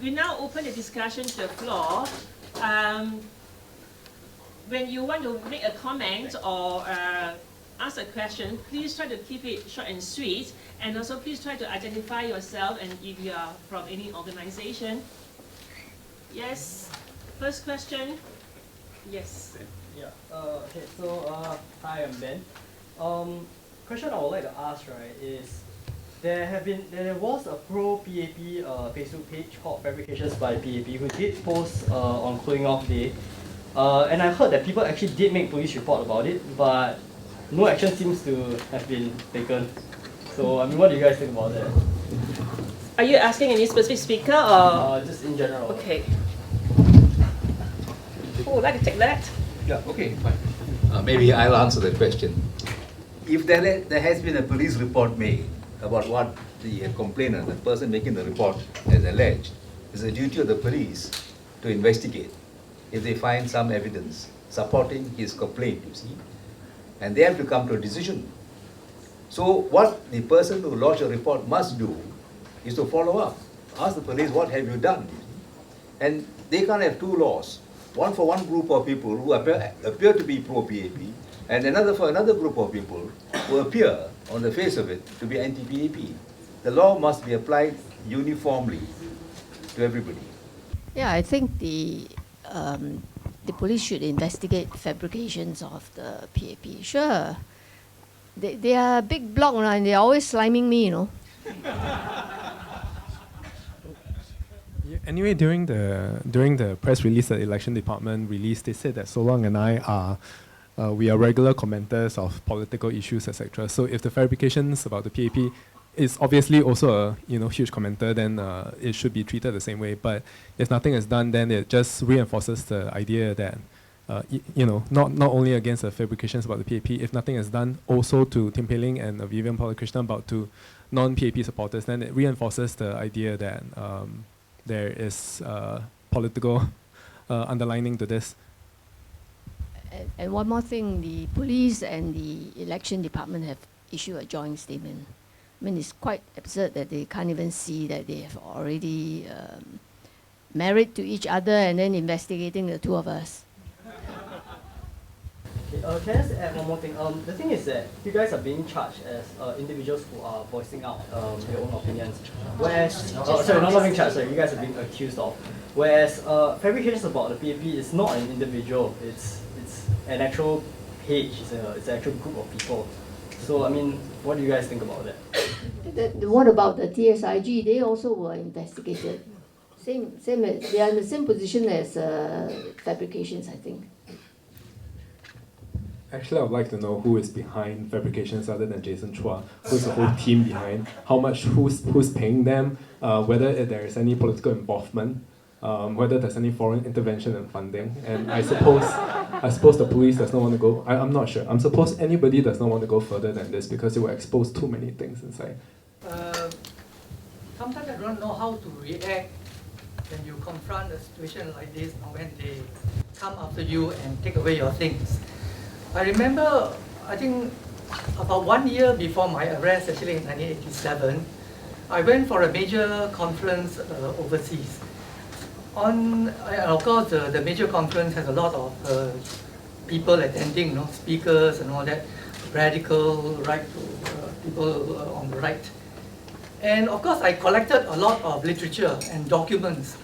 we now open the discussion to the floor. When you want to make a comment or ask a question, please try to keep it short and sweet, and also please try to identify yourself and if you are from any organization. Yes, first question. Yes. Yeah. Okay. So hi, I'm Ben. Question I would like to ask, right, is there was a pro PAP Facebook page called Fabrications by PAP who did post on cooling off day, and I heard that people actually did make police report about it, but no action seems to have been taken. So I mean, what do you guys think about that? Are you asking any specific speaker or? Just in general. Okay. Who would like to take that? Yeah, okay, fine. Maybe I'll answer that question. If there has been a police report made about what the complainant, the person making the report, has alleged, it's the duty of the police to investigate if they find some evidence supporting his complaint, you see. And they have to come to a decision. So what the person who lodged a report must do is to follow up. Ask the police, what have you done? And they can't have two laws. One for one group of people who appear to be pro-PAP, and another for another group of people who appear, on the face of it, to be anti-PAP. The law must be applied uniformly to everybody. Yeah, I think the police should investigate fabrications of the PAP. Sure, they are a big block and they're always sliming me, you know. Anyway, during the press release that the election department released, they said that Soh Lung and I are we are regular commenters of political issues, etc. So if the fabrications about the PAP is obviously also a huge commenter, then it should be treated the same way. But if nothing is done, then it just reinforces the idea that not only against the fabrications about the PAP, if nothing is done also to Tim Pei Ling and Vivian Balakrishnan about to non-PAP supporters, then it reinforces the idea that there is political underlining to this. And one more thing, the police and the election department have issued a joint statement. I mean, it's quite absurd that they can't even see that they have already married to each other and then investigating the two of us. Okay, can I just add one more thing? The thing is that you guys are being charged as individuals who are voicing out their own opinions. Whereas, sorry, not being charged, sorry, you guys are being accused of. Whereas fabrications about the PAP is not an individual, it's an actual page, it's an actual group of people. So, I mean, what do you guys think about that? What about the TSIG? They also were investigated. Same, they are in the same position as fabrications, I think. Actually, I would like to know who is behind fabrications other than Jason Chua. Who's the whole team behind? How much? Who's paying them? Whether there is any political involvement? Whether there's any foreign intervention and funding? And I suppose the police does not want to go. I'm not sure. I'm supposed anybody does not want to go further than this because it will expose too many things inside. Sometimes I don't know how to react when you confront a situation like this, or when they come after you and take away your things. I remember, I think about 1 year before my arrest, actually in 1987, I went for a major conference overseas. Of course, the major conference has a lot of people attending, speakers and all that, radical right to people on the right. And of course, I collected a lot of literature and documents,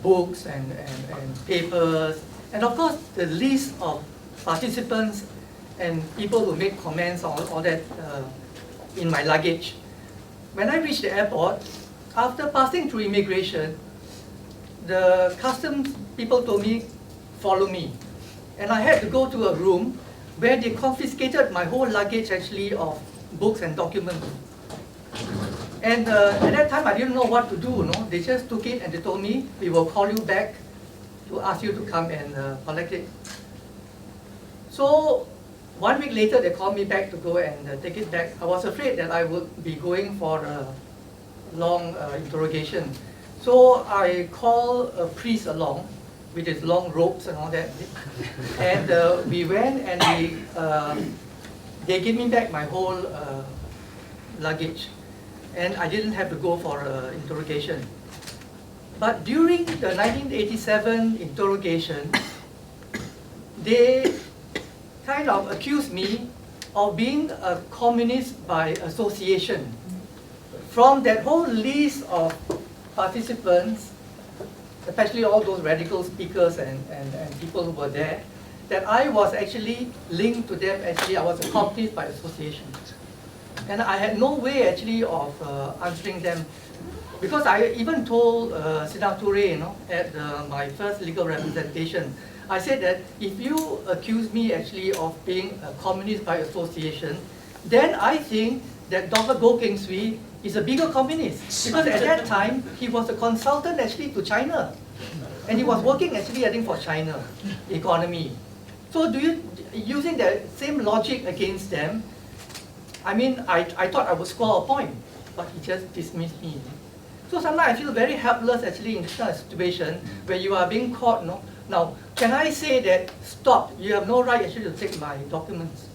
books and papers, and of course, the list of participants and people who made comments on all that in my luggage. When I reached the airport, after passing through immigration, the customs people told me, follow me. And I had to go to a room where they confiscated my whole luggage actually of books and documents. And at that time I didn't know what to do, They just took it and they told me, we will call you back to ask you to come and collect it. So 1 week later, they called me back to go and take it back. I was afraid that I would be going for a long interrogation. So I called a priest along with his long ropes and all that. And we went and they gave me back my whole luggage. And I didn't have to go for interrogation. But during the 1987 interrogation, they kind of accused me of being a communist by association. From that whole list of participants, especially all those radical speakers and people who were there, that I was actually linked to them. Actually, I was a communist by association. And I had no way actually of answering them, because I even told Senator at my first legal representation, I said that if you accuse me actually of being a communist by association, then I think that Dr. Goh Keng Swee is a bigger communist, because at that time he was a consultant actually to China, and he was working actually I think for China economy. So do you, using the same logic against them, I mean, I thought I would score a point, but he just dismissed me. So sometimes I feel very helpless actually in this kind of situation where you are being caught. No? Now, can I say that, stop, you have no right actually to take my documents?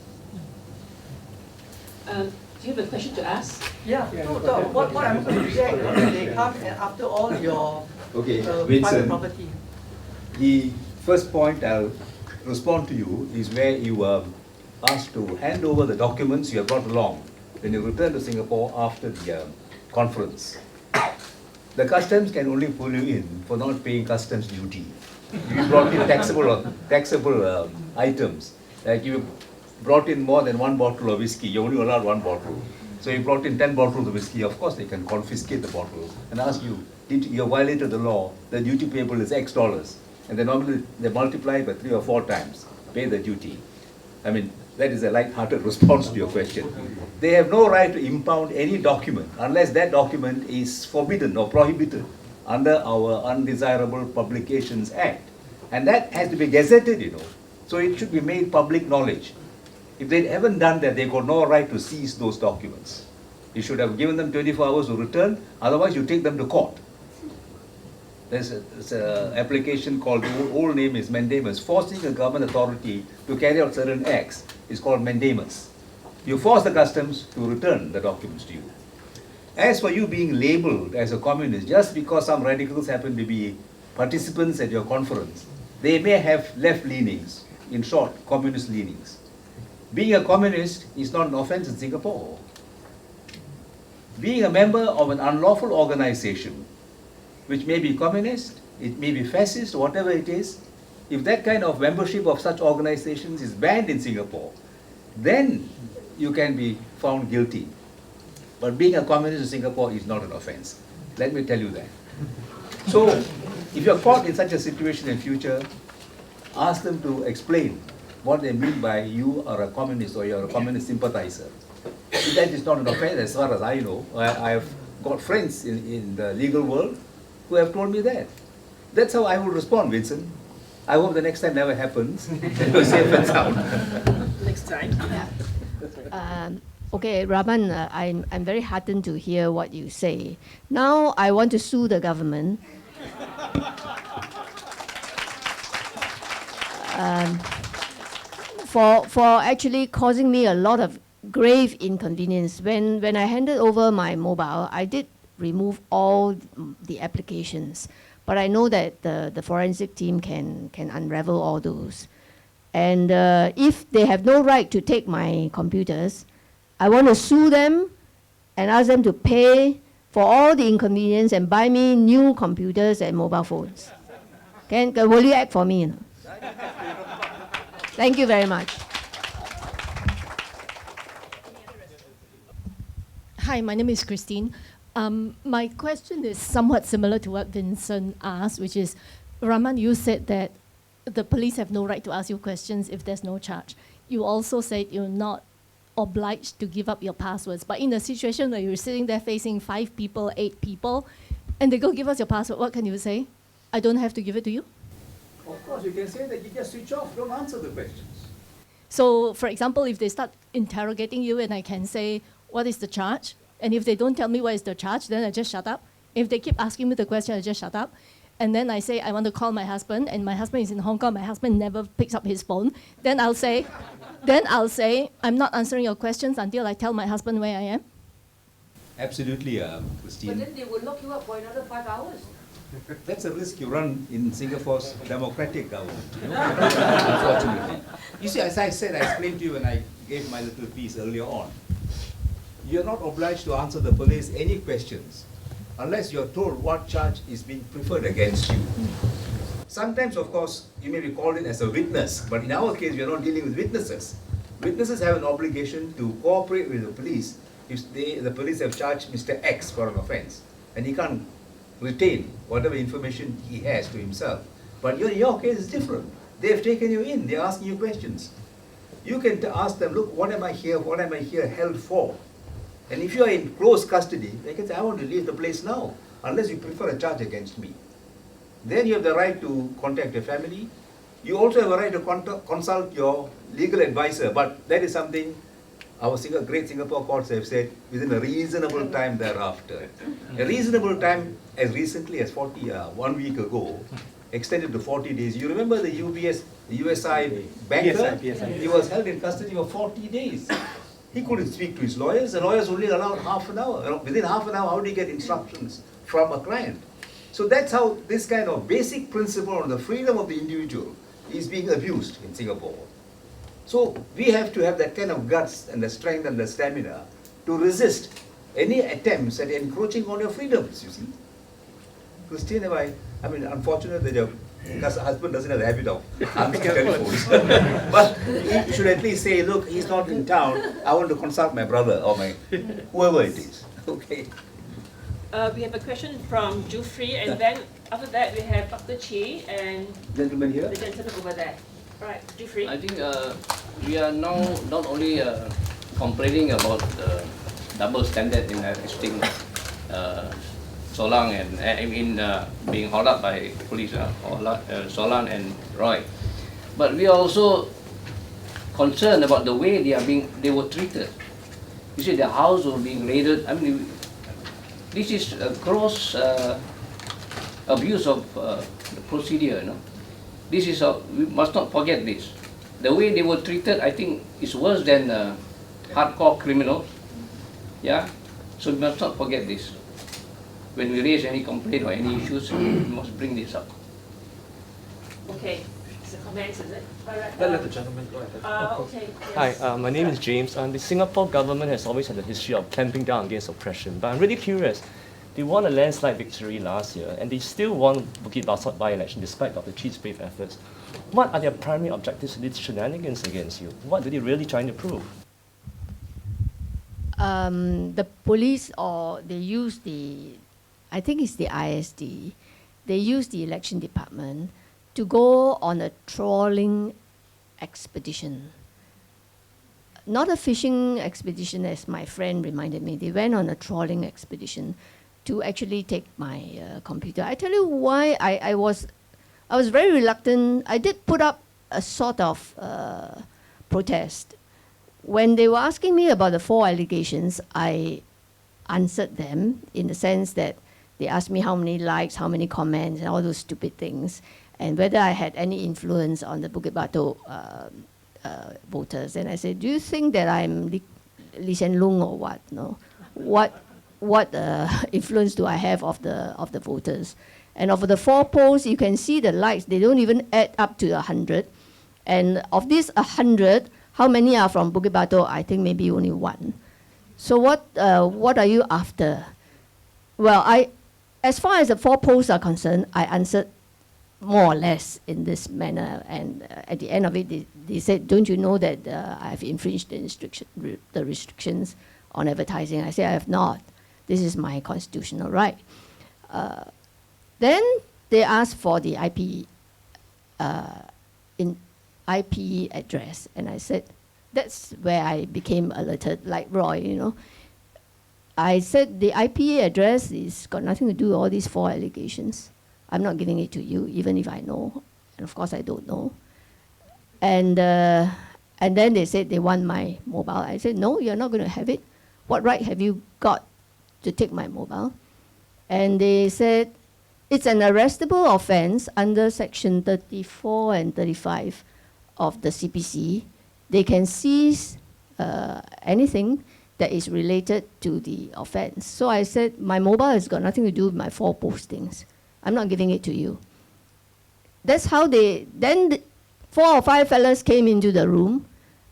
Do you have a question to ask? Yeah, so what I'm going to react when they come and after all your private Vincent, property? the first point I'll respond to you is where you were asked to hand over the documents you have brought along when you return to Singapore after the conference. The customs can only pull you in for not paying customs duty. You brought in taxable items, like you brought in more than one bottle of whiskey, you're only allowed one bottle. So you brought in 10 bottles of whiskey, of course they can confiscate the bottle and ask you, you violated the law, the duty payable is X dollars. And they multiply by 3 or 4 times, pay the duty. I mean, that is a light-hearted response to your question. They have no right to impound any document unless that document is forbidden or prohibited under our Undesirable Publications Act. And that has to be gazetted, So it should be made public knowledge. If they haven't done that, they got no right to seize those documents. You should have given them 24 hours to return, otherwise you take them to court. There's an application called, the old name is mandamus. Forcing a government authority to carry out certain acts is called mandamus. You force the customs to return the documents to you. As for you being labeled as a communist, just because some radicals happen to be participants at your conference, they may have left leanings, in short, communist leanings. Being a communist is not an offense in Singapore. Being a member of an unlawful organization, which may be communist, it may be fascist, whatever it is, if that kind of membership of such organizations is banned in Singapore, then you can be found guilty. But being a communist in Singapore is not an offense. Let me tell you that. So, if you're caught in such a situation in future, ask them to explain what they mean by you are a communist or you're a communist sympathizer. If that is not an offense, as far as I know, I've got friends in the legal world who have told me that. That's how I will respond, Vincent. I hope the next time never happens. You're safe and sound. Next time. Okay, Raman, I'm very heartened to hear what you say. Now I want to sue the government. For actually causing me a lot of grave inconvenience. When I handed over my mobile, I did remove all the applications, but I know that the forensic team can unravel all those. And if they have no right to take my computers, I want to sue them and ask them to pay for all the inconvenience and buy me new computers and mobile phones. Will you act for me? Thank you very much. Hi, my name is Christine. My question is somewhat similar to what Vincent asked, which is, Raman, you said that the police have no right to ask you questions if there's no charge. You also said you're not obliged to give up your passwords. But in a situation where you're sitting there facing 5 people, 8 people, and they go give us your password, what can you say? I don't have to give it to you? Of course, you can say that you just switch off, don't answer the questions. So, for example, if they start interrogating you and I can say, what is the charge? And if they don't tell me what is the charge, then I just shut up. If they keep asking me the question, I just shut up. And then I say, I want to call my husband, and my husband is in Hong Kong, my husband never picks up his phone. Then I'll say, I'm not answering your questions until I tell my husband where I am. Absolutely, Christine. But then they will lock you up for another 5 hours. That's a risk you run in Singapore's democratic government, unfortunately. You see, as I said, I explained to you when I gave my little piece earlier on, you're not obliged to answer the police any questions unless you're told what charge is being preferred against you. Sometimes, of course, you may be called in as a witness, but in our case, we are not dealing with witnesses. Witnesses have an obligation to cooperate with the police if the police have charged Mr. X for an offense, and he can't retain whatever information he has to himself. But in your case, it's different. They've taken you in, they're asking you questions. You can ask them, look, what am I here held for? And if you are in close custody, they can say, I want to leave the place now, unless you prefer a charge against me. Then you have the right to contact your family. You also have a right to consult your legal advisor, but that is something our great Singapore courts have said within a reasonable time thereafter. A reasonable time as recently as 1 week ago, extended to 40 days. You remember the USI banker? He was held in custody for 40 days. He couldn't speak to his lawyers. The lawyers only allowed half an hour. Within half an hour, how do you get instructions from a client? So that's how this kind of basic principle on the freedom of the individual is being abused in Singapore. So we have to have that kind of guts and the strength and the stamina to resist any attempts at encroaching on your freedoms, you see. Christine, unfortunate that your husband doesn't have the habit of answering telephones. But he should at least say, look, he's not in town, I want to consult my brother or my whoever it is. Okay. We have a question from Jufri, and then after that we have Dr. Chi and Gentleman here. the gentleman over there. All right, Jufri. I think we are now not only complaining about the double standard in arresting Soh Lung and being hauled up by police, Soh Lung and Roy, but we are also concerned about the way they were treated. You see, their house was being raided. This is a gross abuse of the procedure. This is we must not forget this. The way they were treated, I think, is worse than hardcore criminals. Yeah, so we must not forget this. When we raise any complaint or any issues, we must bring this up. Okay, it's a comment, is it? All right. Let the gentleman go ahead. Okay. Yes. Hi, my name is James. The Singapore government has always had a history of clamping down against oppression, but I'm really curious. They won a landslide victory last year, and they still won Bukit Batok by-election despite Dr. Cheat's brave efforts. What are their primary objectives to these shenanigans against you? What are they really trying to prove? The police, or they use I think it's the ISD, they use the election department to go on a trawling expedition. Not a fishing expedition, as my friend reminded me. They went on a trawling expedition to actually take my computer. I tell you why I was very reluctant. I did put up a sort of protest. When they were asking me about the 4 allegations, I answered them in the sense that they asked me how many likes, how many comments, and all those stupid things, and whether I had any influence on the Bukit Batok voters. And I said, do you think that I'm Lee Hsien Loong or what? No, what influence do I have of the voters? And of the 4 posts, you can see the likes. They don't even add up to 100. And of these 100, how many are from Bukit Batok? I think maybe only 1. So what are you after? Well, as far as the 4 posts are concerned, I answered more or less in this manner. And at the end of it, they said, don't you know that I've infringed the restrictions on advertising? I said, I have not. This is my constitutional right. Then they asked for the IP address, and I said, that's where I became alerted, like Roy, I said the IP address is got nothing to do with all these 4 allegations. I'm not giving it to you, even if I know, and of course I don't know. And then they said they want my mobile. I said, no, you're not going to have it. What right have you got to take my mobile? And they said, it's an arrestable offense under section 34 and 35 of the CPC. They can seize anything that is related to the offense. So I said, my mobile has got nothing to do with my 4 postings. I'm not giving it to you. That's how then 4 or 5 fellas came into the room,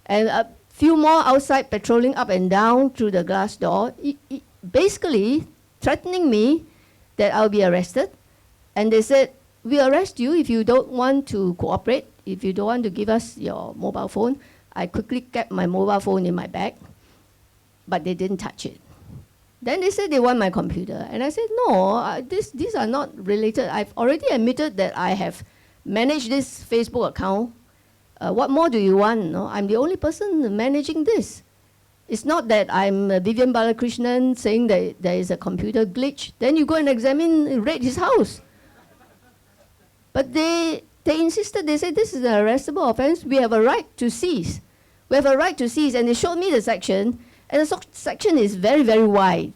and a few more outside patrolling up and down through the glass door, basically threatening me that I'll be arrested. And they said, we'll arrest you if you don't want to cooperate, if you don't want to give us your mobile phone. I quickly kept my mobile phone in my bag, but they didn't touch it. Then they said they want my computer. And I said, no, these are not related. I've already admitted that I have managed this Facebook account. What more do you want? No? I'm the only person managing this. It's not that I'm Vivian Balakrishnan saying that there is a computer glitch. Then you go and raid his house. But they insisted, they said, this is an arrestable offense. We have a right to seize. We have a right to seize. And they showed me the section, and the section is very, very wide.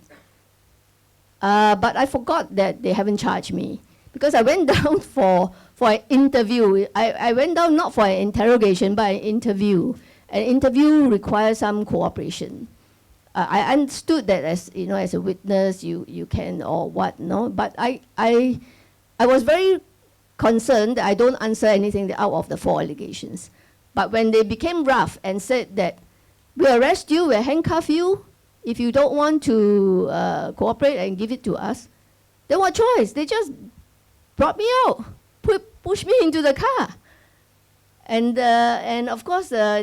But I forgot that they haven't charged me, because I went down for an interview. I went down not for an interrogation, but an interview. An interview requires some cooperation. I understood that as a witness, you can or what, no. But I was very concerned that I don't answer anything out of the 4 allegations. But when they became rough and said that we'll arrest you, we'll handcuff you if you don't want to cooperate and give it to us, then what choice? They just brought me out, pushed me into the car. And of course, they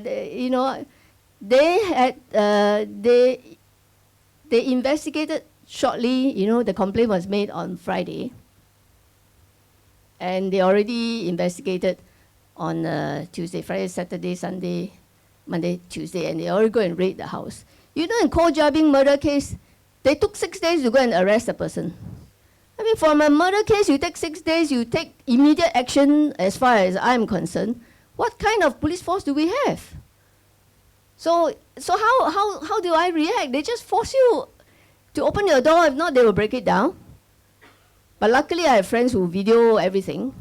investigated shortly. The complaint was made on Friday, and they already investigated on Tuesday, Friday, Saturday, Sunday, Monday, Tuesday, and they already go and raid the house. In Koh Jabing murder case, they took 6 days to go and arrest the person. I mean, from a murder case, you take 6 days, you take immediate action as far as I'm concerned. What kind of police force do we have? So how do I react? They just force you to open your door. If not, they will break it down. But luckily, I have friends who video everything.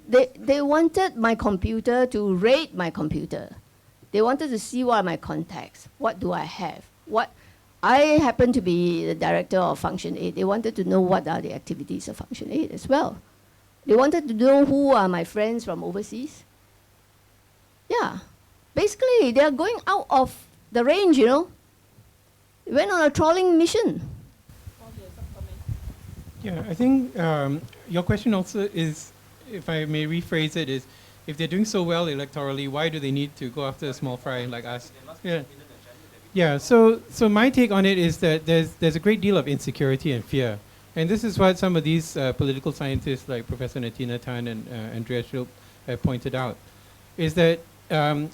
They wanted my computer to raid my computer. They wanted to see what are my contacts. What do I have? I happen to be the director of Function 8. They wanted to know what are the activities of Function 8 as well. They wanted to know who are my friends from overseas. Yeah. Basically, they are going out of the range, They went on a trawling mission. Yeah, I think your question also is, if I may rephrase it, is if they're doing so well electorally, why do they need to go after a small fry like us? Yeah. Yeah, so my take on it is that there's a great deal of insecurity and fear. And this is what some of these political scientists like Professor Natina Tan and Andrea Schulp have pointed out, is that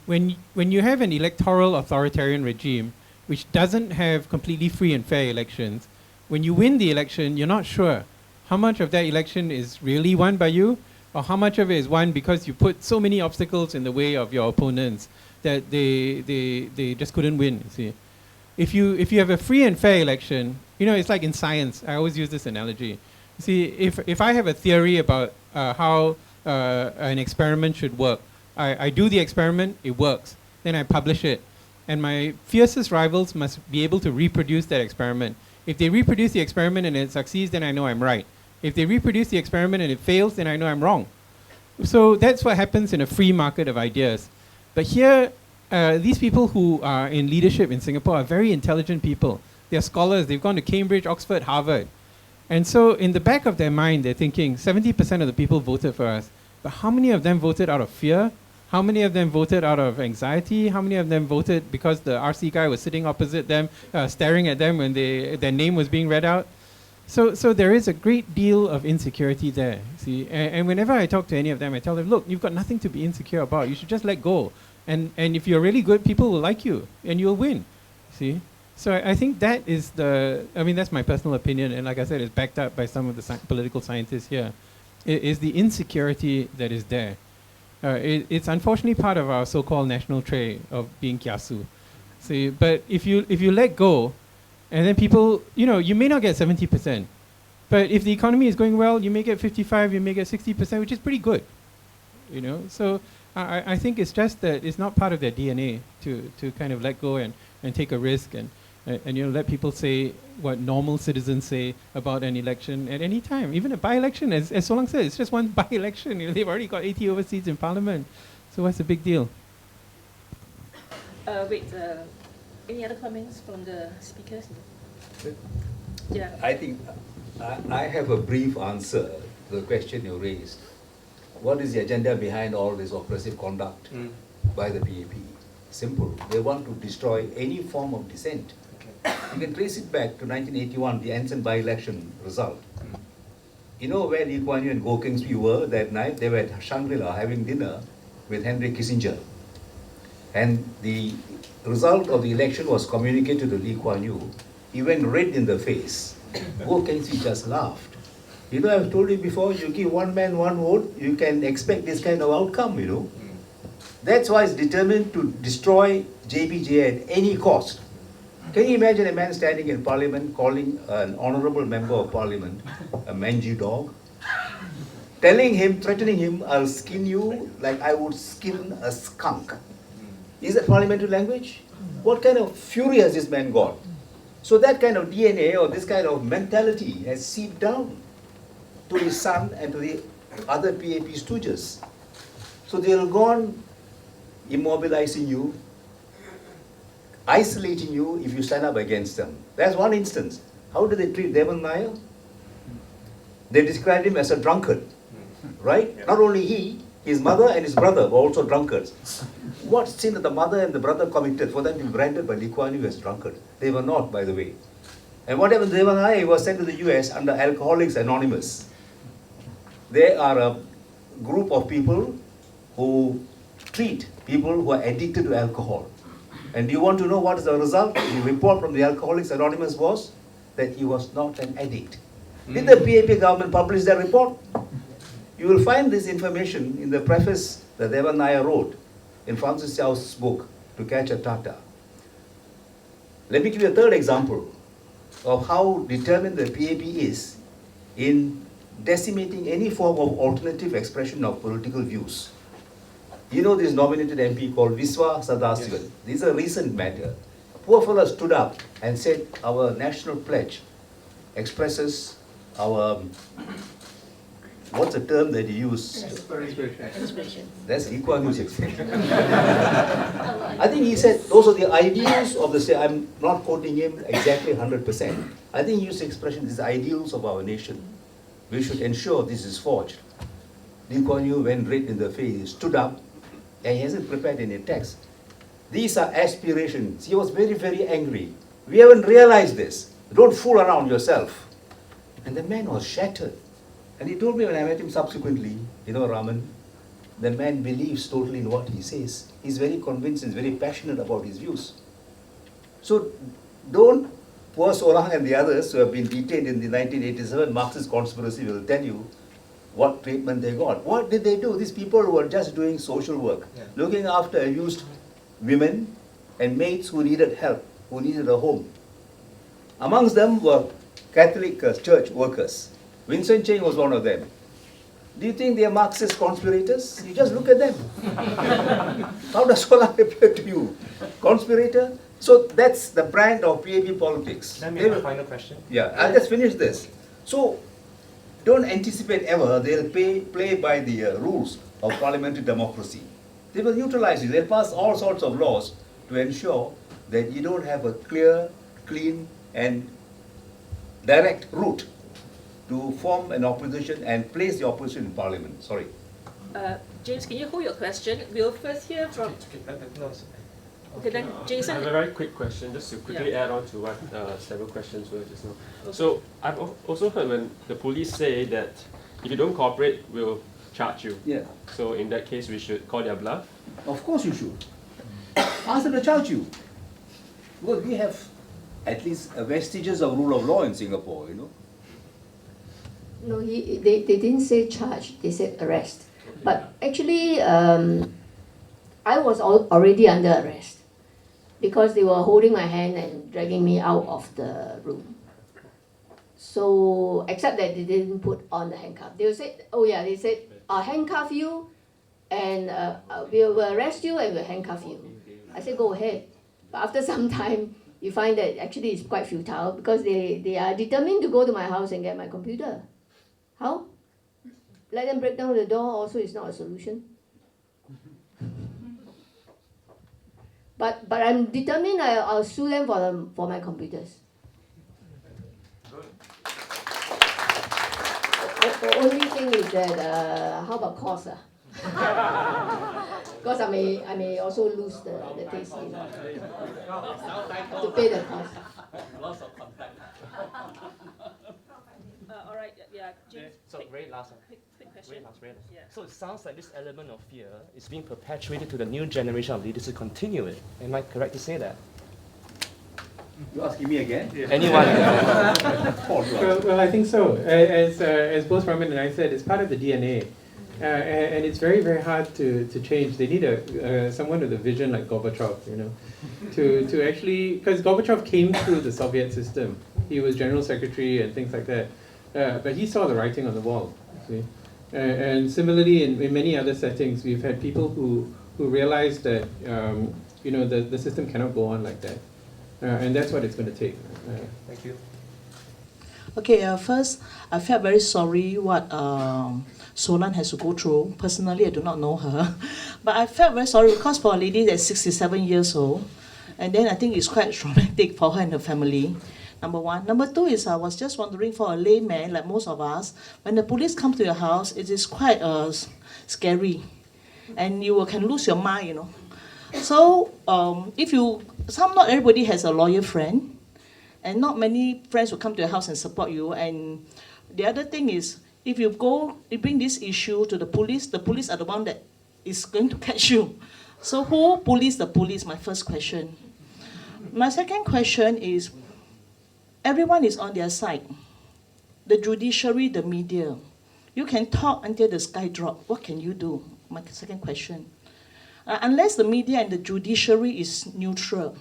when you have an electoral authoritarian regime which doesn't have completely free and fair elections, when you win the election, you're not sure how much of that election is really won by you, or how much of it is won because you put so many obstacles in the way of your opponents that they just couldn't win, you see. If you have a free and fair election, it's like in science. I always use this analogy. You see, if I have a theory about how an experiment should work, I do the experiment, it works. Then I publish it. And my fiercest rivals must be able to reproduce that experiment. If they reproduce the experiment and it succeeds, then I know I'm right. If they reproduce the experiment and it fails, then I know I'm wrong. So that's what happens in a free market of ideas. But here, these people who are in leadership in Singapore are very intelligent people. They're scholars. They've gone to Cambridge, Oxford, Harvard. And so in the back of their mind, they're thinking 70% of the people voted for us. But how many of them voted out of fear? How many of them voted out of anxiety? How many of them voted because the RC guy was sitting opposite them, staring at them when their name was being read out? So there is a great deal of insecurity there, see. And whenever I talk to any of them, I tell them, look, you've got nothing to be insecure about. You should just let go. And if you're really good, people will like you, and you'll win, see. So I think that is that's my personal opinion, and like I said, it's backed up by some of the political scientists here. It is the insecurity that is there. It's unfortunately part of our so-called national trait of being kiasu. See, but if you let go, and then people, you may not get 70%, but if the economy is going well, you may get 55, you may get 60%, which is pretty good, So I think it's just that it's not part of their DNA to kind of let go and and take a risk and let people say what normal citizens say about an election at any time, even a by-election, as Soh Lung said, it's just one by-election. They've already got 80 over seats in Parliament, so what's the big deal? Any other comments from the speakers? Yeah. I think I have a brief answer to the question you raised. What is the agenda behind all this oppressive conduct by the PAP? Simple. They want to destroy any form of dissent. You can trace it back to 1981, the Anson by-election result. You know where Lee Kuan Yew and Goh Keng Swee were that night? They were at Shangri-La having dinner with Henry Kissinger. And the result of the election was communicated to Lee Kuan Yew. He went red in the face. Goh Keng Swee just laughed. You know, I've told you before, you give one man one vote, you can expect this kind of outcome, you know. That's why it's determined to destroy JPJ at any cost. Can you imagine a man standing in Parliament calling an honorable member of Parliament a mangy dog? Telling him, threatening him, I'll skin you like I would skin a skunk. Is that parliamentary language? What kind of fury has this man got? So that kind of DNA or this kind of mentality has seeped down to his son and to the other PAP stooges. So they'll go on immobilizing you, isolating you if you stand up against them. That's one instance. How do they treat Devan Nair? They described him as a drunkard, right? Not only he, his mother and his brother were also drunkards. What sin that the mother and the brother committed for them to be branded by Lee Kuan Yew as drunkard? They were not, by the way. And what happened to Devan Nair? He was sent to the US under Alcoholics Anonymous. They are a group of people who treat people who are addicted to alcohol. And do you want to know what is the result? The report from the Alcoholics Anonymous was that he was not an addict. Did the PAP government publish that report? You will find this information in the preface that Devan Nair wrote in Francis Chau's book, To Catch a Tartar. Let me give you a third example of how determined the PAP is in decimating any form of alternative expression of political views. You know this nominated MP called Viswa Sadasivan. Yes. This is a recent matter. Poor fellow stood up and said our national pledge expresses our, what's the term that you use? Expression. That's Lee Kuan Yew's expression. I think he said those are the ideals of the state. I'm not quoting him exactly 100%. I think he used the expression, these ideals of our nation. We should ensure this is forged. Lee Kuan Yew went red in the face, he stood up, and he hasn't prepared any text. These are aspirations. He was very, very angry. We haven't realized this. Don't fool around yourself. And the man was shattered. And he told me when I met him subsequently, you know, Raman, the man believes totally in what he says. He's very convinced, he's very passionate about his views. So don't, poor Soh Lung and the others who have been detained in the 1987 Marxist conspiracy will tell you what treatment they got. What did they do? These people were just doing social work, looking after abused women and maids who needed help, who needed a home. Amongst them were Catholic church workers. Vincent Cheng was one of them. Do you think they are Marxist conspirators? You just look at them. How does Soh Lung appear to you? Conspirator? So that's the brand of PAP politics. Let me have a final question. Yeah, I'll just finish this. So don't anticipate ever they'll play by the rules of parliamentary democracy. They will neutralize you. They'll pass all sorts of laws to ensure that you don't have a clear, clean, and direct route to form an opposition and place the opposition in parliament. Sorry. James, can you hold your question? We'll first hear from... Okay, then Jason. I have a very quick question, just to quickly add on to what several questions were just now. Okay. So I've also heard when the police say that if you don't cooperate, we'll charge you. Yeah. So in that case, we should call their bluff? Of course you should. Ask them to charge you. Because we have at least vestiges of rule of law in Singapore, you know. No, they didn't say charge, they said arrest. Okay. But actually, I was already under arrest because they were holding my hand and dragging me out of the room. So, except that they didn't put on the handcuff. They said, oh yeah, they said, I'll handcuff you and we'll arrest you and we'll handcuff you. I said, go ahead. But after some time, you find that actually it's quite futile because they are determined to go to my house and get my computer. How? Let them break down the door also is not a solution. But I'm determined I'll sue them for my computers. The only thing is that how about cost? Because I may also lose the taste, you know, to pay the cost. Lots of contact. All right, yeah, James. So very last one. Quick question. Very last. Yeah. So it sounds like this element of fear is being perpetuated to the new generation of leaders to continue it. Am I correct to say that? You asking me again? Anyone? Well, I think so. As both Raman and I said, it's part of the DNA. And it's very, very hard to change. They need someone with a vision like Gorbachev, you know, to actually, because Gorbachev came through the Soviet system. He was general secretary and things like that. But he saw the writing on the wall, see. And similarly, in many other settings, we've had people who realized that, you know, the system cannot go on like that. And that's what it's going to take. Thank you. Okay, first, I felt very sorry what Soh Lung has to go through. Personally, I do not know her. But I felt very sorry because for a lady that's 67 years old, and then I think it's quite traumatic for her and her family. Number one. Number two is I was just wondering for a layman, like most of us, when the police come to your house, it is quite scary. And you can lose your mind, you know. So, not everybody has a lawyer friend, and not many friends will come to your house and support you. And the other thing is, if you bring this issue to the police are the one that is going to catch you. So who police the police? My first question. My second question is, everyone is on their side. The judiciary, the media. You can talk until the sky drop. What can you do? My second question. Unless the media and the judiciary is neutral,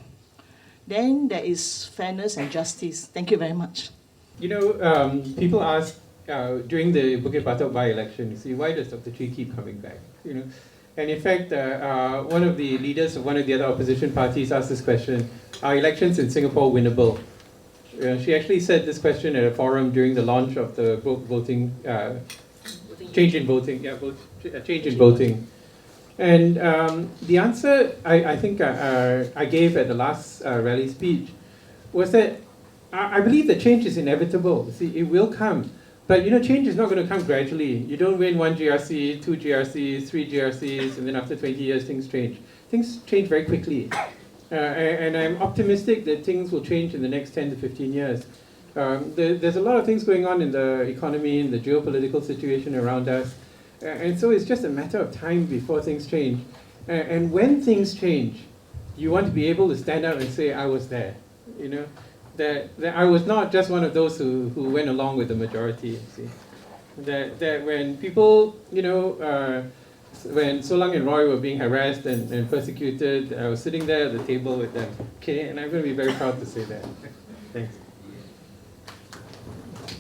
then there is fairness and justice. Thank you very much. You know, people ask during the Bukit Batok by-election, you see, why does Dr. Chi keep coming back? You know, and in fact, one of the leaders of one of the other opposition parties asked this question: are elections in Singapore winnable? She actually said this question at a forum during the launch of the voting change in voting. Yeah, change in voting. And the answer I think I gave at the last rally speech was that I believe that change is inevitable. See, it will come. But you know, change is not going to come gradually. You don't win 1 GRC, 2 GRCs, 3 GRCs, and then after 20 years things change. Things change very quickly. And I'm optimistic that things will change in the next 10 to 15 years. There's a lot of things going on in the economy, in the geopolitical situation around us. And so it's just a matter of time before things change. And when things change, you want to be able to stand out and say, I was there. You know, that I was not just one of those who went along with the majority. You see, that when people, you know, when Soh Lung and Roy were being harassed and persecuted, I was sitting there at the table with them. Okay, and I'm going to be very proud to say that. Thanks.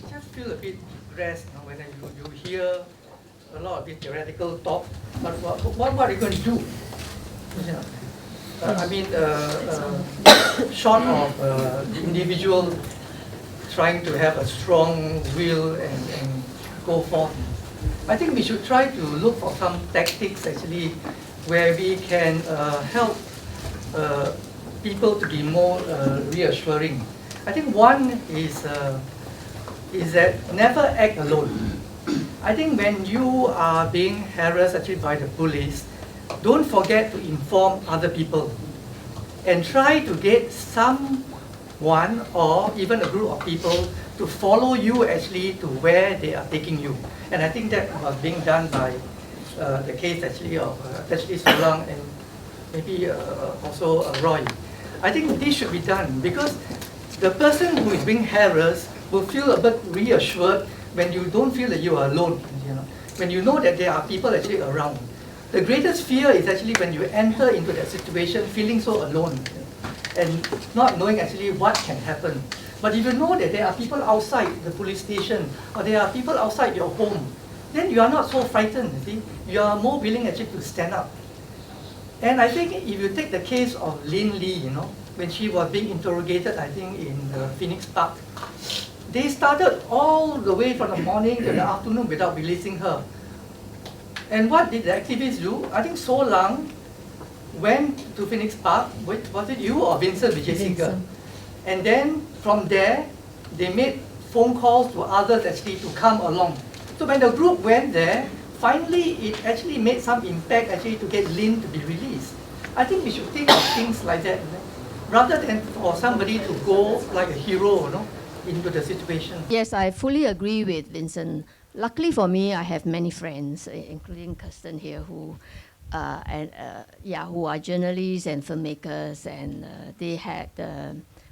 Just feel a bit stressed when you hear a lot of this theoretical talk, but what are you going to do? You know, I mean, short of the individual trying to have a strong will and go forth, I think we should try to look for some tactics actually where we can help people to be more reassuring. I think one is that never act alone. I think when you are being harassed actually by the police, don't forget to inform other people and try to get someone or even a group of people to follow you actually to where they are taking you. And I think that was being done by the case actually of especially Soh Lung and maybe also Roy. I think this should be done because the person who is being harassed will feel a bit reassured when you don't feel that you are alone, you know, when you know that there are people actually around. The greatest fear is actually when you enter into that situation feeling so alone, you know, and not knowing actually what can happen. But if you know that there are people outside the police station or there are people outside your home, then you are not so frightened, you see. You are more willing actually to stand up. And I think if you take the case of Lin Lee, when she was being interrogated, I think in Phoenix Park, they started all the way from the morning to the afternoon without releasing her. And what did the activists do? I think Soh Lung went to Phoenix Park, was it you or Vincent with Jessica? And then from there, they made phone calls to others actually to come along. So when the group went there, finally it actually made some impact actually to get Lin to be released. I think we should think of things like that, rather than for somebody to go like a hero, into the situation. Yes, I fully agree with Vincent. Luckily for me, I have many friends, including Kirsten here, who who are journalists and filmmakers, and they had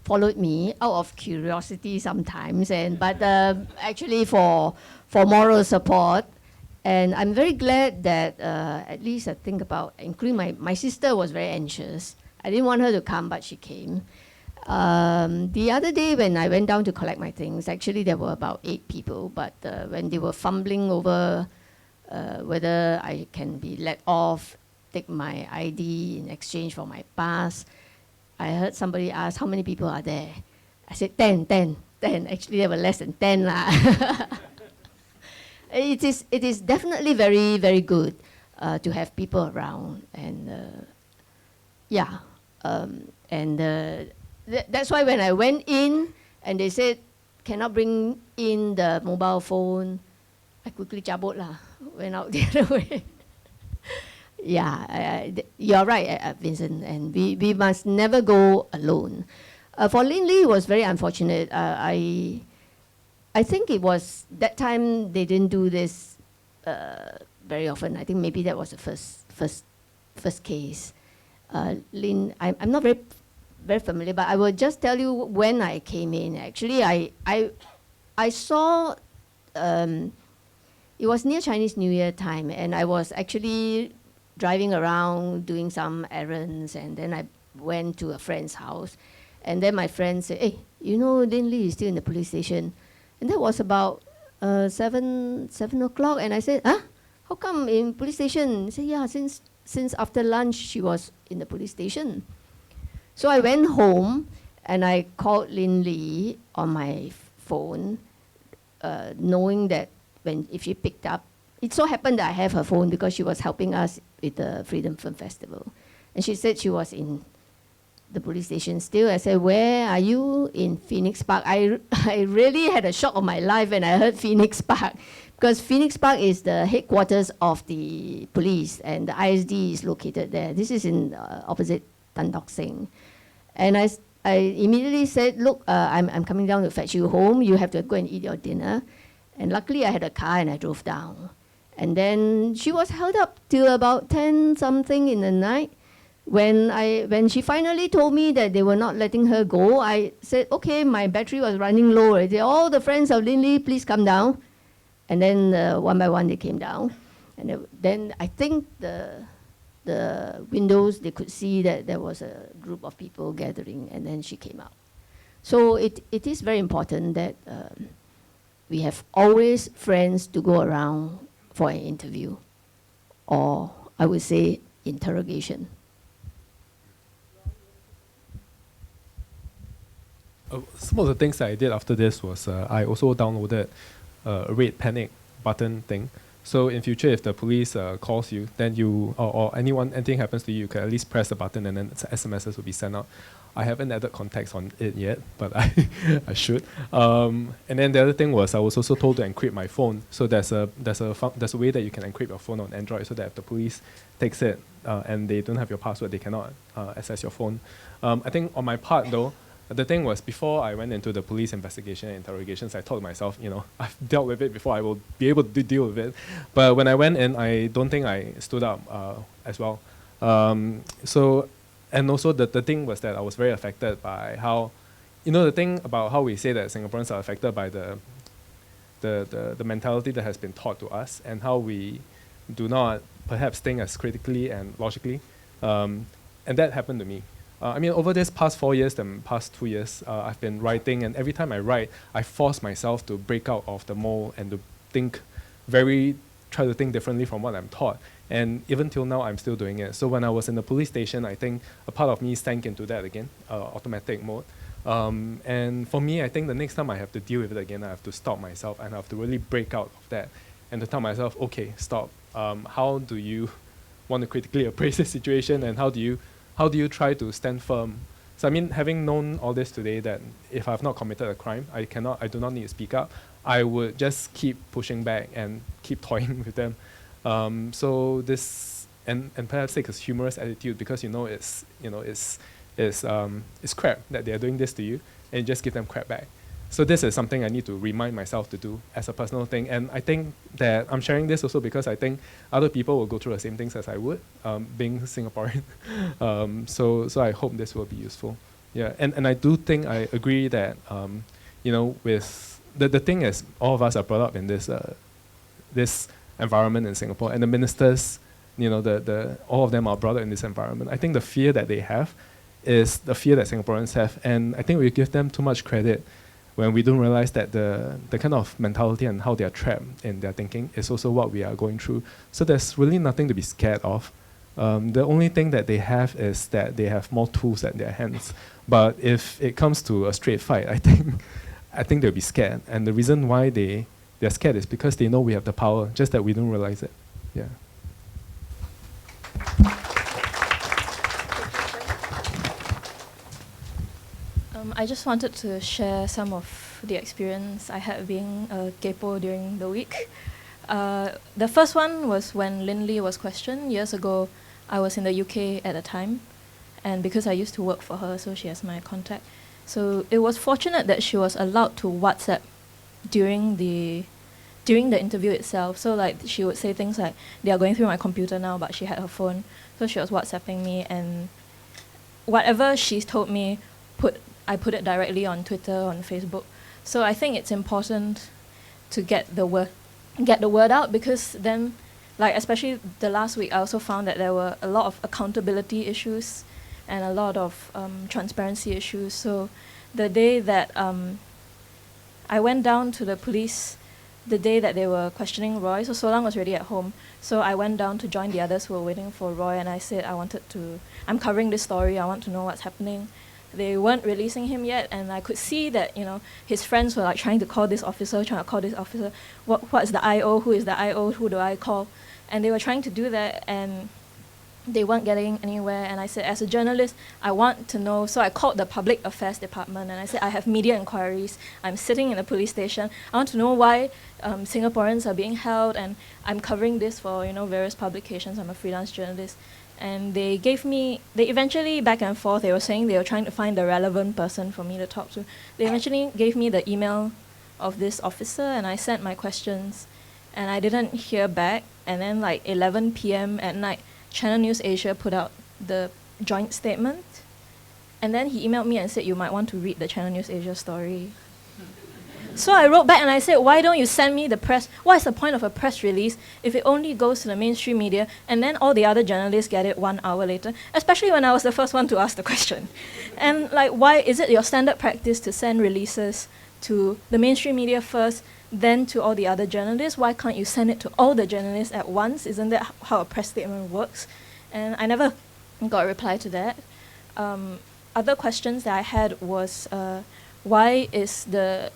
followed me out of curiosity sometimes, but actually for moral support. And I'm very glad that at least I think about, including my sister was very anxious. I didn't want her to come, but she came. The other day when I went down to collect my things, actually there were about 8 people, but when they were fumbling over whether I can be let off, take my ID in exchange for my pass, I heard somebody ask, how many people are there? I said 10. Actually there were less than 10 lah. It is definitely very, very good to have people around, and that's why when I went in and they said cannot bring in the mobile phone, I quickly cabut lah, went out the other way. You're right, Vincent, and we must never go alone. For Lin Lee, it was very unfortunate. I think it was that time they didn't do this very often. I think maybe that was the first case. Lin, I'm not very familiar, but I will just tell you when I came in. Actually, I saw it was near Chinese New Year time, and I was actually driving around doing some errands, and then I went to a friend's house, and then my friend said, "Hey, Lin Lee is still in the police station," and that was about 7 o'clock, and I said, "Huh? How come in police station?" He said, "Yeah, since after lunch she was in the police station." So I went home and I called Lin Lee on my phone, knowing that if she picked up, it so happened that I have her phone because she was helping us with the Freedom Film Festival. And she said she was in the police station still. I said, "Where are you?" "In Phoenix Park." I really had a shock of my life when I heard Phoenix Park, because Phoenix Park is the headquarters of the police, and the ISD is located there. This is in opposite Tan Tock Seng. And I immediately said, "Look, I'm coming down to fetch you home. You have to go and eat your dinner." And luckily I had a car and I drove down. And then she was held up till about 10 something in the night. When she finally told me that they were not letting her go, I said, "Okay, my battery was running low already. All the friends of Lin Lee, please come down." And then one by one they came down. And then I think the windows, they could see that there was a group of people gathering, and then she came out. So it is very important that we have always friends to go around for an interview, or I would say interrogation. Some of the things that I did after this was I also downloaded a red panic button thing. So in future, if the police calls you, then you, or anything happens to you, you can at least press the button and then SMSs will be sent out. I haven't added context on it yet, but I should. And then the other thing was I was also told to encrypt my phone. So there's a way that you can encrypt your phone on Android, so that if the police takes it and they don't have your password, they cannot access your phone. I think on my part though, the thing was, before I went into the police investigation and interrogations, I told myself, I've dealt with it before, I will be able to deal with it. But when I went in, I don't think I stood up as well. And also the thing was that I was very affected by how, the thing about how we say that Singaporeans are affected by the mentality that has been taught to us, and how we do not perhaps think as critically and logically. And that happened to me. Over this past 4 years, the past 2 years, I've been writing, and every time I write, I force myself to break out of the mold and to think very try to think differently from what I'm taught. And even till now, I'm still doing it. So when I was in the police station, I think a part of me sank into that again, automatic mode. And for me, I think the next time I have to deal with it again, I have to stop myself and I have to really break out of that and to tell myself, okay, stop. How do you want to critically appraise the situation, and how do you try to stand firm? So I mean, having known all this today, that if I've not committed a crime, I do not need to speak up. I would just keep pushing back and keep toying with them. So this, and perhaps take a humorous attitude, because it's crap that they are doing this to you, and just give them crap back. So this is something I need to remind myself to do as a personal thing. And I think that I'm sharing this also because I think other people will go through the same things as I would, being Singaporean. So I hope this will be useful. Yeah, and I do think I agree that, with the thing is, all of us are brought up in this environment in Singapore, and the ministers, all of them are brought up in this environment. I think the fear that they have is the fear that Singaporeans have, and I think we give them too much credit when we don't realize that the kind of mentality and how they are trapped in their thinking is also what we are going through. So there's really nothing to be scared of. The only thing that they have is that they have more tools at their hands. But if it comes to a straight fight, I think they'll be scared. And the reason why they're scared is because they know we have the power, just that we don't realize it. Yeah. I just wanted to share some of the experience I had being a kepo during the week. The first one was when Lin Lee was questioned years ago. I was in the UK at the time, and because I used to work for her, so she has my contact. So it was fortunate that she was allowed to WhatsApp during the interview itself. So like she would say things like, "They are going through my computer now," but she had her phone, so she was WhatsApping me, and whatever she's told me, I put it directly on Twitter, on Facebook. So I think it's important to get the word out, because then, like especially the last week, I also found that there were a lot of accountability issues and a lot of transparency issues. So the day that I went down to the police, the day that they were questioning Roy, so Soh Lung was already at home. So I went down to join the others who were waiting for Roy, and I said I'm covering this story, I want to know what's happening. They weren't releasing him yet, and I could see that, his friends were like trying to call this officer, what is the IO, who is the IO, who do I call? And they were trying to do that, and they weren't getting anywhere. And I said, as a journalist, I want to know. So I called the Public Affairs Department, and I said, I have media inquiries. I'm sitting in a police station. I want to know why Singaporeans are being held, and I'm covering this for various publications. I'm a freelance journalist. And they eventually, back and forth, they were saying they were trying to find the relevant person for me to talk to. They eventually gave me the email of this officer, and I sent my questions, and I didn't hear back. And then like 11 p.m. at night, Channel News Asia put out the joint statement, and then he emailed me and said, you might want to read the Channel News Asia story. So I wrote back and I said, why don't you send me the press? What is the point of a press release if it only goes to the mainstream media and then all the other journalists get it 1 hour later, especially when I was the first one to ask the question? And like, why is it your standard practice to send releases to the mainstream media first, then to all the other journalists? Why can't you send it to all the journalists at once? Isn't that how a press statement works? And I never got a reply to that. Other questions that I had was, why is the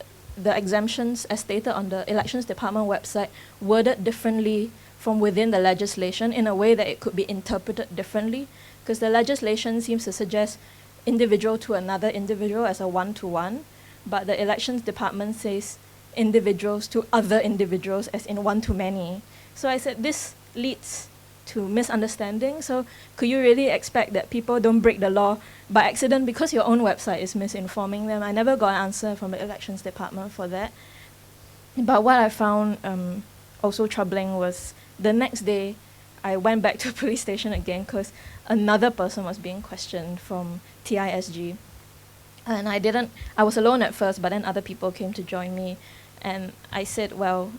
exemptions, as stated on the Elections Department website, worded differently from within the legislation in a way that it could be interpreted differently? Because the legislation seems to suggest individual to another individual as a one-to-one, but the Elections Department says individuals to other individuals as in one-to-many. So I said, this leads to misunderstanding. So could you really expect that people don't break the law by accident because your own website is misinforming them? I never got an answer from the Elections Department for that. But what I found also troubling was the next day I went back to a police station again because another person was being questioned from TISG. And I was alone at first, but then other people came to join me. And I said, well,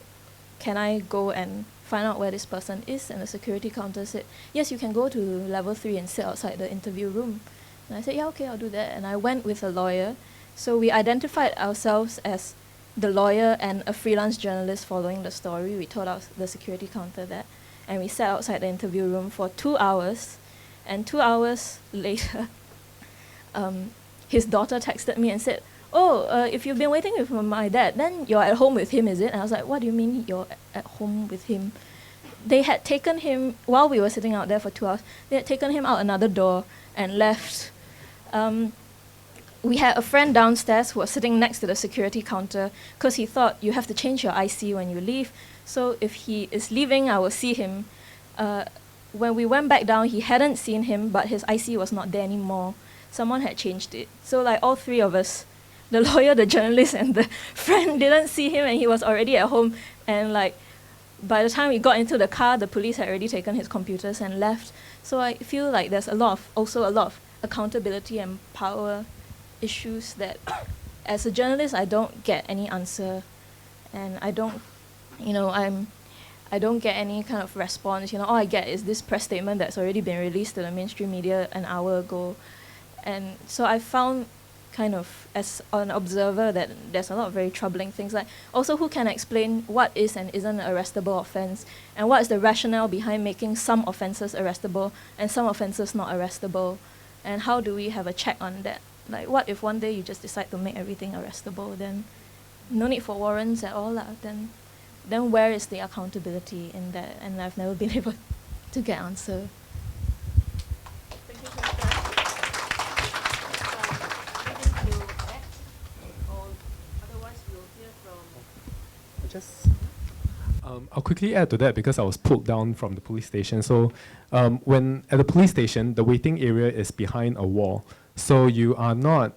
can I go and find out where this person is? And the security counter said, yes, you can go to level 3 and sit outside the interview room. And I said, yeah, okay, I'll do that. And I went with a lawyer. So we identified ourselves as the lawyer and a freelance journalist following the story. We told the security counter that, and we sat outside the interview room for 2 hours, and 2 hours later, his daughter texted me and said, "Oh, if you've been waiting with my dad, then you're at home with him, is it?" And I was like, "What do you mean you're at home with him?" They had taken him, while we were sitting out there for 2 hours, they had taken him out another door and left. We had a friend downstairs who was sitting next to the security counter because he thought you have to change your IC when you leave. So if he is leaving, I will see him. When we went back down, he hadn't seen him, but his IC was not there anymore. Someone had changed it. So like all three of us, the lawyer, the journalist, and the friend didn't see him, and he was already at home. And like by the time we got into the car, the police had already taken his computers and left. So I feel like there's also a lot of accountability and power issues that as a journalist I don't get any answer, and I don't get any kind of response. All I get is this press statement that's already been released to the mainstream media an hour ago. And so I found kind of as an observer that there's a lot of very troubling things, like also who can explain what is and isn't an arrestable offense, and what is the rationale behind making some offenses arrestable and some offenses not arrestable, and how do we have a check on that? Like, what if one day you just decide to make everything arrestable? Then no need for warrants at all. Then where is the accountability in that? And I've never been able to get answer. Thank you for I'll quickly add to that because I was pulled down from the police station. So when at the police station, the waiting area is behind a wall. So you are not,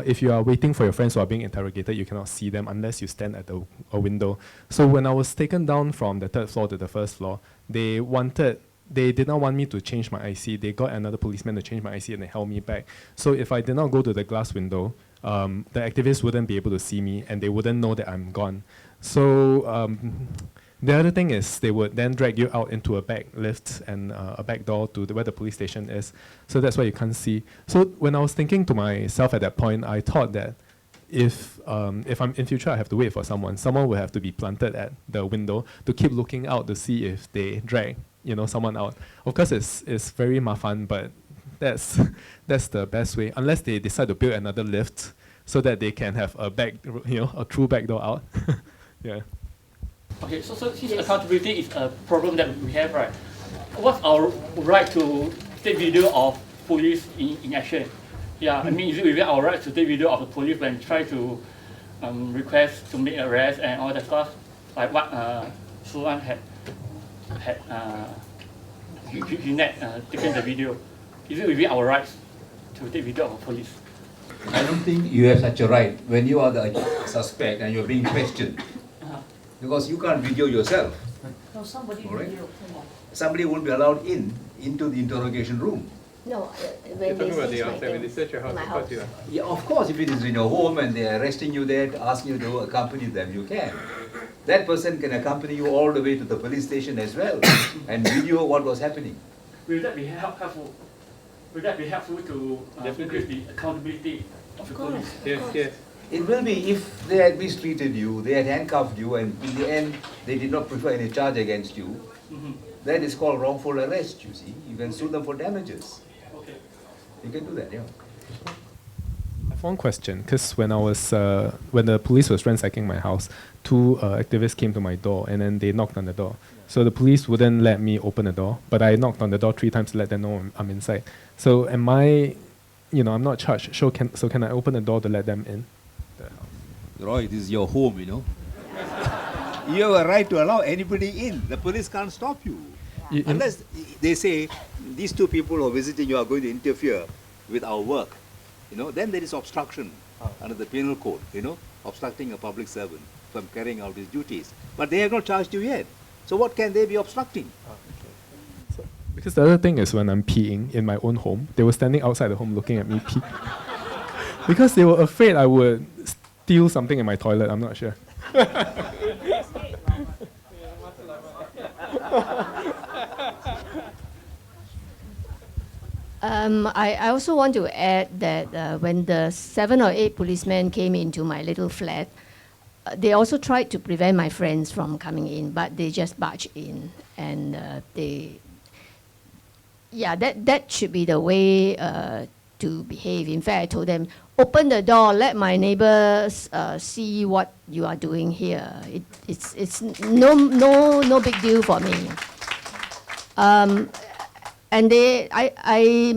if you are waiting for your friends who are being interrogated, you cannot see them unless you stand at a window. So when I was taken down from the 3rd floor to the 1st floor, they did not want me to change my IC. They got another policeman to change my IC and they held me back. So if I did not go to the glass window, the activists wouldn't be able to see me and they wouldn't know that I'm gone. So the other thing is they would then drag you out into a back lift and a back door to where the police station is. So that's why you can't see. So when I was thinking to myself at that point, I thought that if I'm in future, I have to wait for someone will have to be planted at the window to keep looking out to see if they drag someone out. Of course, it's very mafan, but that's the best way. Unless they decide to build another lift so that they can have a a true back door out. Yeah. Okay, so since accountability is a problem that we have, right? What's our right to take video of police in action? Yeah, I mean, is it within our right to take video of the police when try to request to make arrest and all that stuff, like what Soh Lung had taken the video? Is it within our rights to take video of the police? I don't think you have such a right when you are the suspect and you're being questioned. Because you can't video yourself. No, somebody video. Somebody won't be allowed into the interrogation room. No, when they search your house, my house. Yeah, of course, if it is in your home and they are arresting you there, asking you to accompany them, you can. That person can accompany you all the way to the police station as well and video what was happening. Will that be helpful? Will that be helpful to increase the accountability of the police? Yes. It will be if they had mistreated you, they had handcuffed you, and in the end they did not prefer any charge against you. That is called wrongful arrest, you see. You can sue them for damages. Okay. You can do that, yeah. I have one question, because when the police was ransacking my house, 2 activists came to my door and then they knocked on the door. So the police wouldn't let me open the door, but I knocked on the door 3 times to let them know I'm inside. So am I, I'm not charged, so can I open the door to let them in? Roy, this is your home, You have a right to allow anybody in. The police can't stop you. Unless they say, these 2 people who are visiting you are going to interfere with our work. Then there is obstruction under the penal code, obstructing a public servant from carrying out his duties. But they have not charged you yet. So what can they be obstructing? Because the other thing is when I'm peeing in my own home, they were standing outside the home looking at me pee. Because they were afraid I would steal something in my toilet, I'm not sure. I also want to add that when the 7 or 8 policemen came into my little flat, they also tried to prevent my friends from coming in, but they just barged in, and that should be the way to behave. In fact, I told them, open the door, let my neighbors see what you are doing here. It's no big deal for me. And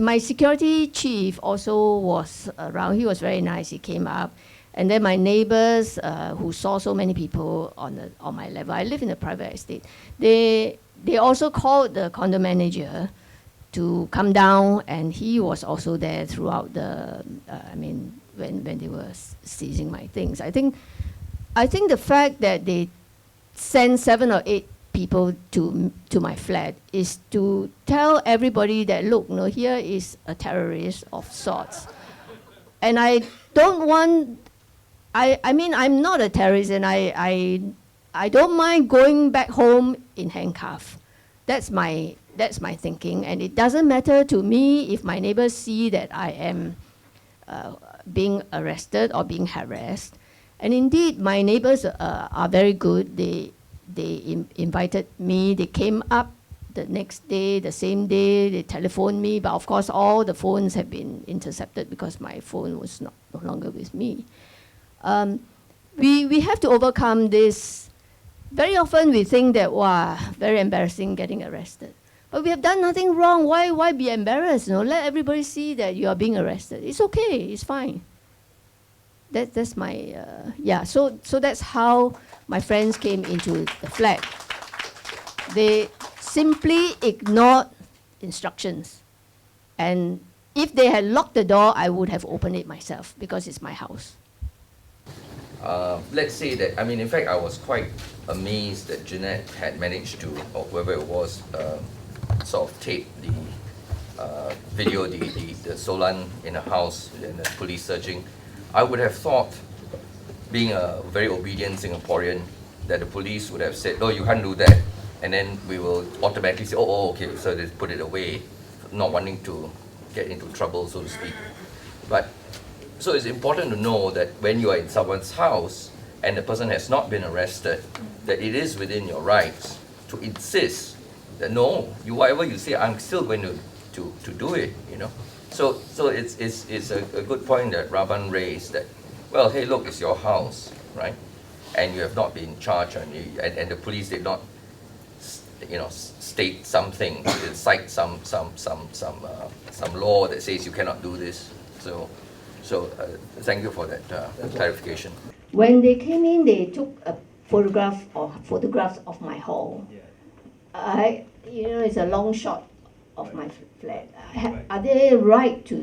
my security chief also was around. He was very nice. He came up. And then my neighbors, who saw so many people on my level, I live in a private estate, they also called the condo manager to come down, and he was also there throughout when they were seizing my things. I think the fact that they sent 7 or 8 people to my flat is to tell everybody that, look, here is a terrorist of sorts. And I don't want, I'm not a terrorist, and I don't mind going back home in handcuff. That's my thinking, and it doesn't matter to me if my neighbors see that I am being arrested or being harassed. And indeed, my neighbors are very good. They invited me. They came up the next day, the same day. They telephoned me, but of course, all the phones have been intercepted because my phone was no longer with me. We have to overcome this. Very often we think that, wow, very embarrassing getting arrested. But we have done nothing wrong. Why be embarrassed? Let everybody see that you are being arrested. It's okay. It's fine. That's my So that's how my friends came into the flat. They simply ignored instructions, and if they had locked the door, I would have opened it myself because it's my house. Let's say that, in fact, I was quite amazed that Jeanette had managed to, or whoever it was, sort of tape the video, the Soh Lung in a house and the police searching. I would have thought, being a very obedient Singaporean, that the police would have said, "Oh, you can't do that," and then we will automatically say, "Oh, okay," so they put it away, not wanting to get into trouble, so to speak. But so it's important to know that when you are in someone's house and the person has not been arrested, that it is within your rights to insist that no, whatever you say, I'm still going to do it. So it's a good point that Raman raised that, well, hey, look, it's your house, right? And you have not been charged, and the police did not, state something, cite some law that says you cannot do this. So thank you for that clarification. When they came in, they took a photographs of my hall. It's a long shot of my flat. Have they the right to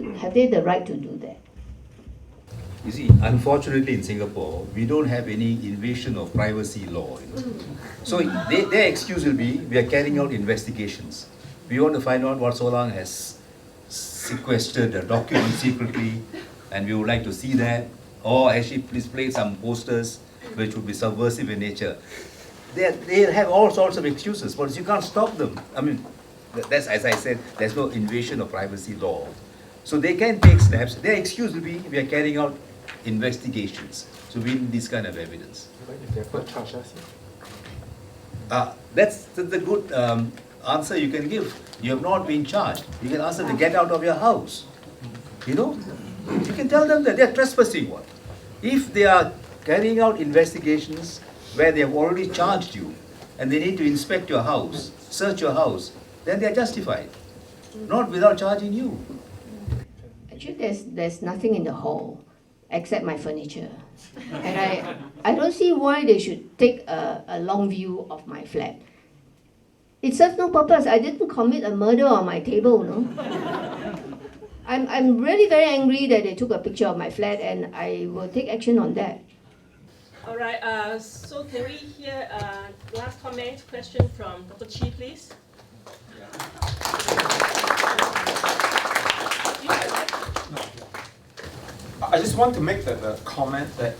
do that? You see, unfortunately in Singapore, we don't have any invasion of privacy law. So their excuse will be, we are carrying out investigations. We want to find out what Soh Lung has sequestered a document secretly, and we would like to see that, or actually display some posters which would be subversive in nature. They have all sorts of excuses, but you can't stop them. That's, as I said, there's no invasion of privacy law. So they can take steps. Their excuse will be, we are carrying out investigations. So we need this kind of evidence. That's the good answer you can give. You have not been charged. You can ask them to get out of your house. You can tell them that they are trespassing. What? If they are carrying out investigations where they have already charged you and they need to inspect your house, search your house, then they are justified. Not without charging you. Actually, there's nothing in the hall except my furniture. And I don't see why they should take a long view of my flat. It serves no purpose. I didn't commit a murder on my table, I'm really very angry that they took a picture of my flat, and I will take action on that. All right, so can we hear last comment, question from Dr. Chi, please? I just want to make the comment that,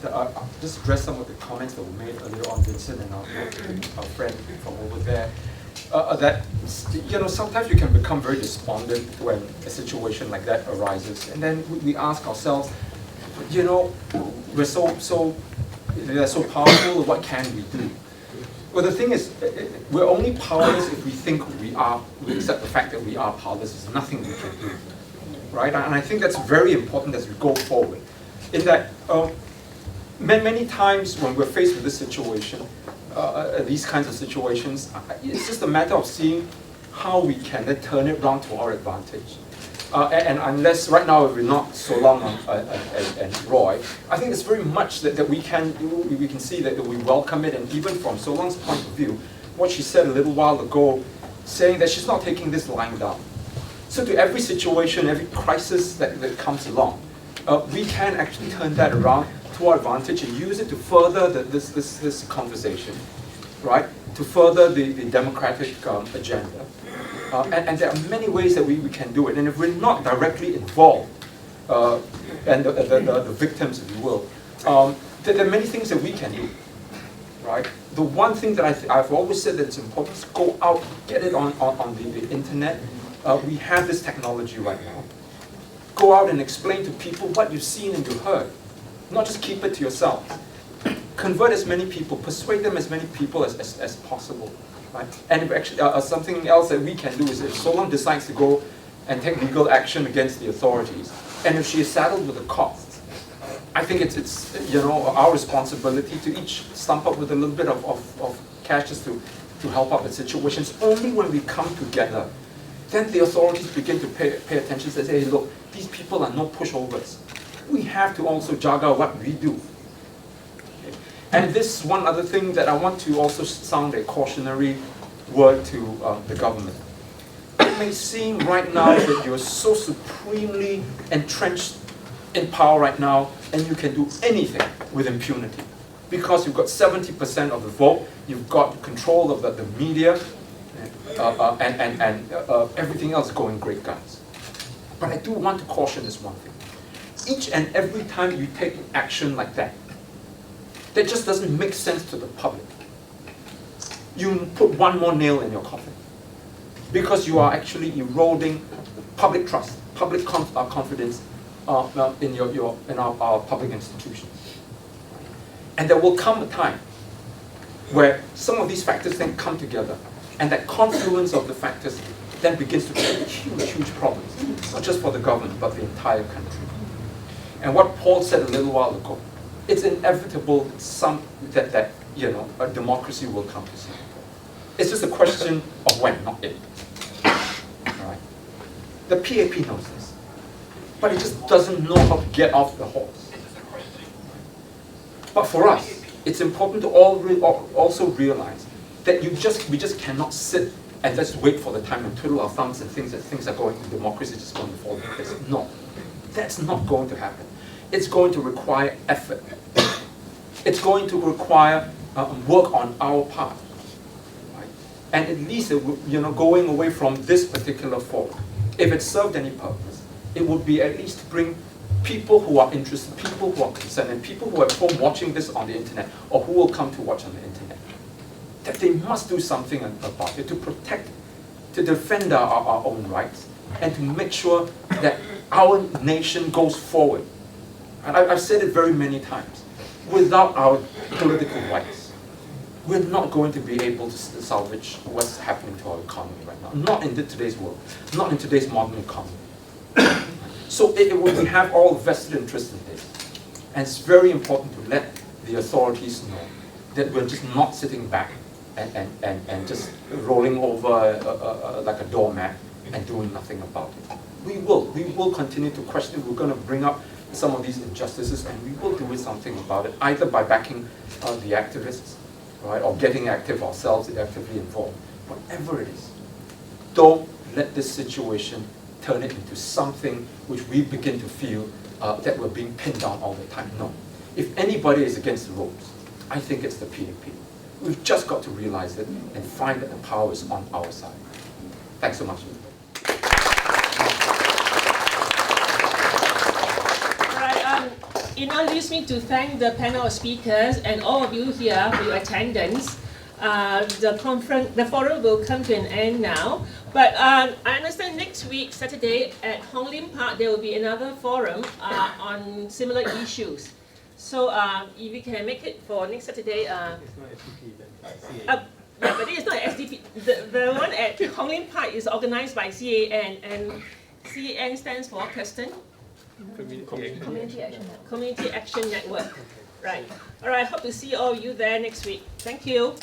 just address some of the comments that were made earlier on, Vincent and our friend from over there. That sometimes you can become very despondent when a situation like that arises, and then we ask ourselves, we're so they're so powerful, what can we do? Well, the thing is, we're only powerless if we think we accept the fact that we are powerless. There's nothing we can do, right? And I think that's very important as we go forward. In that, many times when we're faced with this situation, these kinds of situations, it's just a matter of seeing how we can then turn it around to our advantage. And unless right now we're not Soh Lung and Roy, I think it's very much that we can see that we welcome it, and even from Soh Lung's point of view, what she said a little while ago, saying that she's not taking this lying down. So to every situation, every crisis that comes along, we can actually turn that around to our advantage and use it to further this conversation, right? To further the democratic agenda. And there are many ways that we can do it. And if we're not directly involved, and the victims, if you will, there are many things that we can do, right? The one thing that I've always said that it's important is go out, get it on the internet. We have this technology right now. Go out and explain to people what you've seen and you've heard. Not just keep it to yourself. Convert as many people, persuade them as many people as possible. Right? And if actually, something else that we can do is if Soh Lung decides to go and take legal action against the authorities, and if she is saddled with the costs, I think it's our responsibility to each stump up with a little bit of cash just to help out the situation. It's only when we come together, then the authorities begin to pay attention and say, hey, look, these people are no pushovers. We have to also juggle what we do. And this one other thing that I want to also sound a cautionary word to the government. It may seem right now that you're so supremely entrenched in power right now and you can do anything with impunity. Because you've got 70% of the vote, you've got control of the media, and everything else going great guns. But I do want to caution this one thing. Each and every time you take action like that, that just doesn't make sense to the public. You put one more nail in your coffin. Because you are actually eroding public trust, public confidence in our public institutions. And there will come a time where some of these factors then come together, and that confluence of the factors then begins to create huge, huge problems, not just for the government, but the entire country. And what Paul said a little while ago, it's inevitable that a democracy will come to Singapore. It's just a question of when, not if. Right? The PAP knows this, but it just doesn't know how to get off the horse. But for us, it's important to also realize that we just cannot sit and just wait for the time and twiddle our thumbs and think that things are going, democracy is just going to fall into place. No, that's not going to happen. It's going to require effort. It's going to require work on our part. Right? And at least, going away from this particular forum, if it served any purpose, it would be at least to bring people who are interested, people who are concerned, and people who are at home watching this on the internet, or who will come to watch on the internet, that they must do something about it to protect, to defend our own rights, and to make sure that our nation goes forward. And I've said it very many times. Without our political rights, we're not going to be able to salvage what's happening to our economy right now. Not in today's world. Not in today's modern economy. So we have all vested interest in this. And it's very important to let the authorities know that we're just not sitting back and just rolling over like a doormat and doing nothing about it. We will continue to question. We're going to bring up some of these injustices, and we will do something about it, either by backing the activists, right, or getting active ourselves, actively involved. Whatever it is, don't let this situation turn it into something which we begin to feel that we're being pinned down all the time. No. If anybody is against the ropes, I think it's the PAP. We've just got to realize it and find that the power is on our side. Thanks so much. It now leaves me to thank the panel of speakers and all of you here for your attendance. The forum will come to an end now. But I understand next week, Saturday, at Hong Lim Park, there will be another forum on similar issues. So if we can make it for next Saturday, It's not SDP event, yeah, but it is not SDP. The one at Hong Lim Park is organized by CAN, and CAN stands for Kirsten. Community Action Network. Right. All right. Hope to see all of you there next week. Thank you.